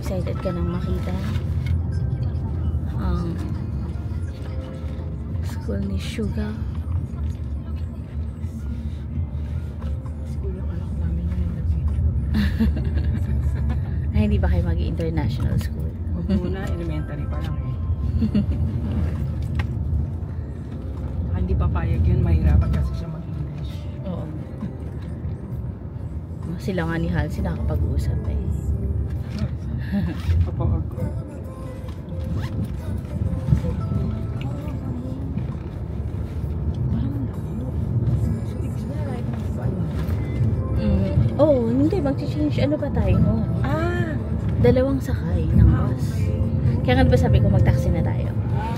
excited ka nang makita ang school ni Suga. School yung anak namin yung nag-video. Ay, hindi ba kayo mag-international school? Huwag muna, elementary pa lang eh. Hindi papayag yun, mahirapan kasi siya mag-English. Oo. Sila nga ni Halsey nakapag-uusap eh. Papawag ko. Oh, hindi. Mag-change. Ano ba tayo nun? Ah! Dalawang sakay ng bus. Kaya nga ba sabi ko mag-taxi na tayo?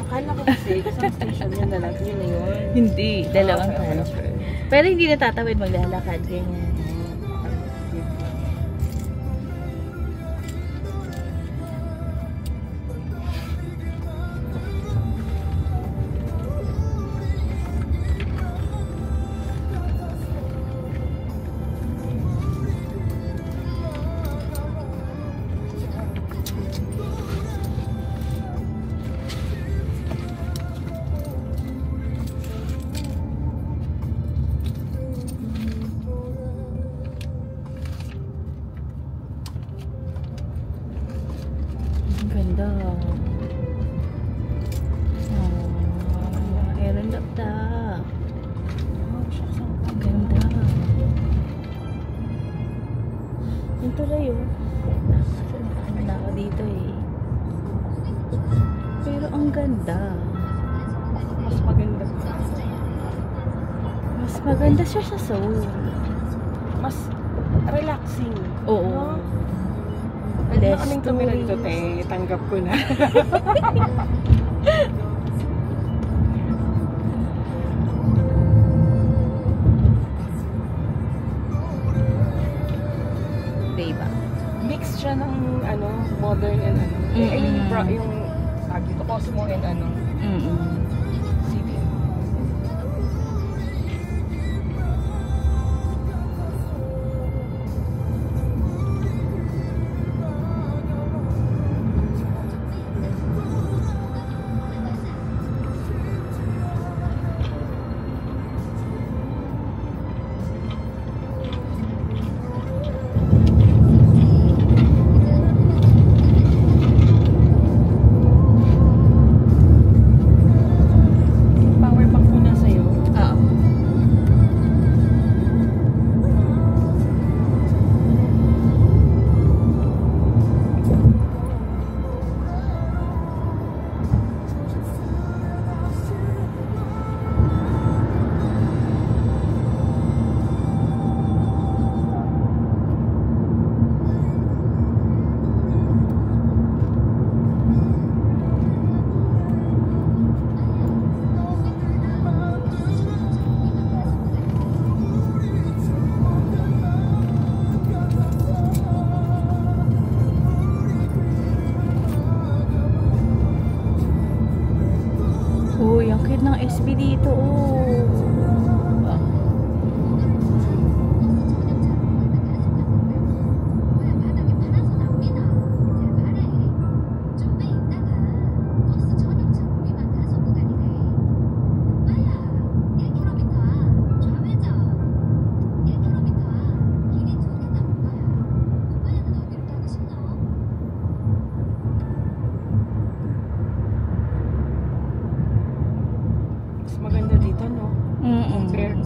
Akala ko kasi isang station yun na lang. Yun na yun. Hindi. Dalawang transfer. Pero hindi natatawid maglalakad. Ganyan. Ganda. Meron lapta. Ang ganda. Yung tulay oh. Nakasama na ako dito eh. Pero ang ganda. Mas maganda. Mas maganda siya sa Seoul. Mas relaxing. Oo. No? Pwede na Less kaming tumira dito, tourists. te. Tanggap ko na. Diba? Mix siya ng ano, modern and ano. I mean, yung dito, Cosmo and ano, city. Uy, ang cute ng SB dito. Oh. Maganda dito, no? Compared.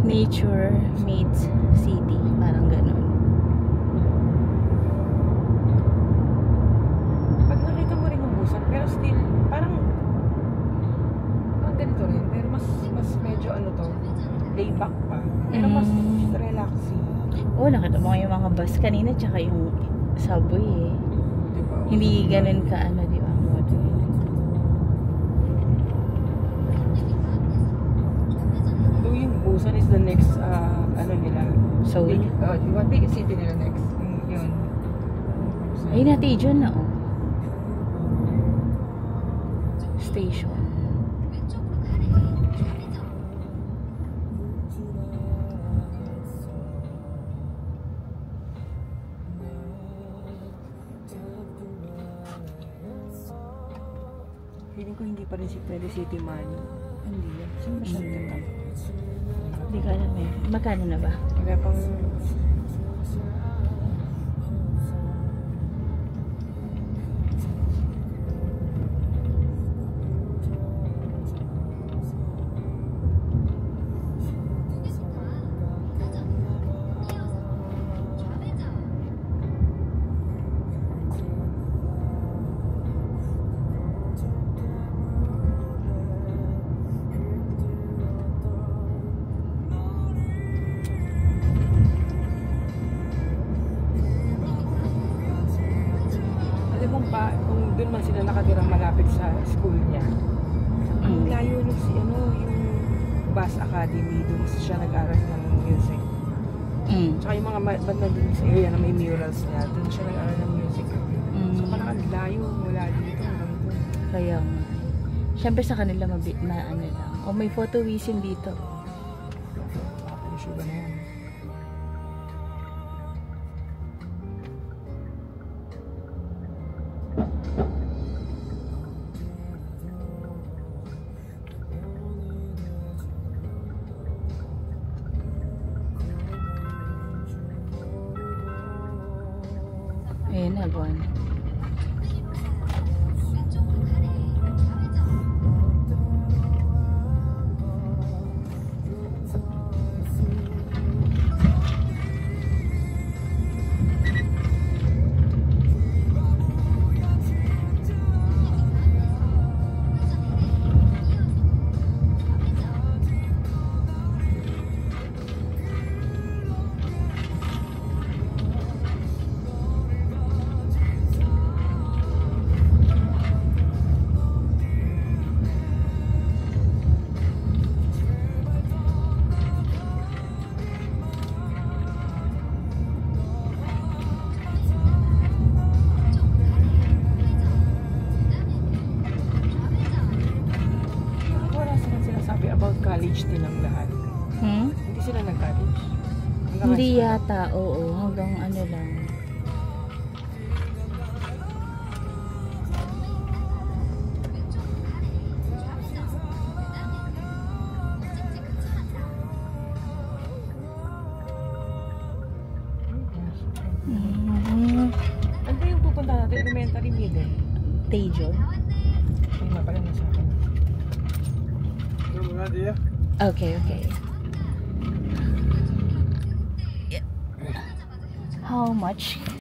Nature meets city. Parang ganun. Pag nakita mo rin yung busan, pero still, parang ganito rin. Pero mas medyo ano to, lay back pa. Pero mas relaxing. Oh, nakita mo yung mga bus kanina tsaka yung subway eh. Diba? Hindi ganun ka ano, di ba? Though yung busan is the next, ano nila? Seoul. Big city nila next. Yun. Ay, natin dyan na oh. Station. Feeling ko hindi pa rin si pwede City Money. Hindi yan. Saan ba siya nagtatap? Hindi ka alam eh. Magkano na ba? Wala pang... Kung doon man sila nakatira malapit sa school niya. Ang layo nung yung Bass Academy, doon siya nag-aral ng music. Tsaka yung mga banda doon sa area na may murals niya, doon siya nag-aral ng music. So parang ang layo, mula dito hanggang doon. Kaya nga. Siyempre sa kanila ano lang. O may photo vision dito. Issue ba na yan? Ayan na, buwan. About college din ang lahat. Hindi sila nag-college. Hindi yata, oo. Hanggang ano lang. Ano ba yung pupunta natin? Elementary, middle? Tejon. Ay, mapala na sa akin. Okay, okay. How much?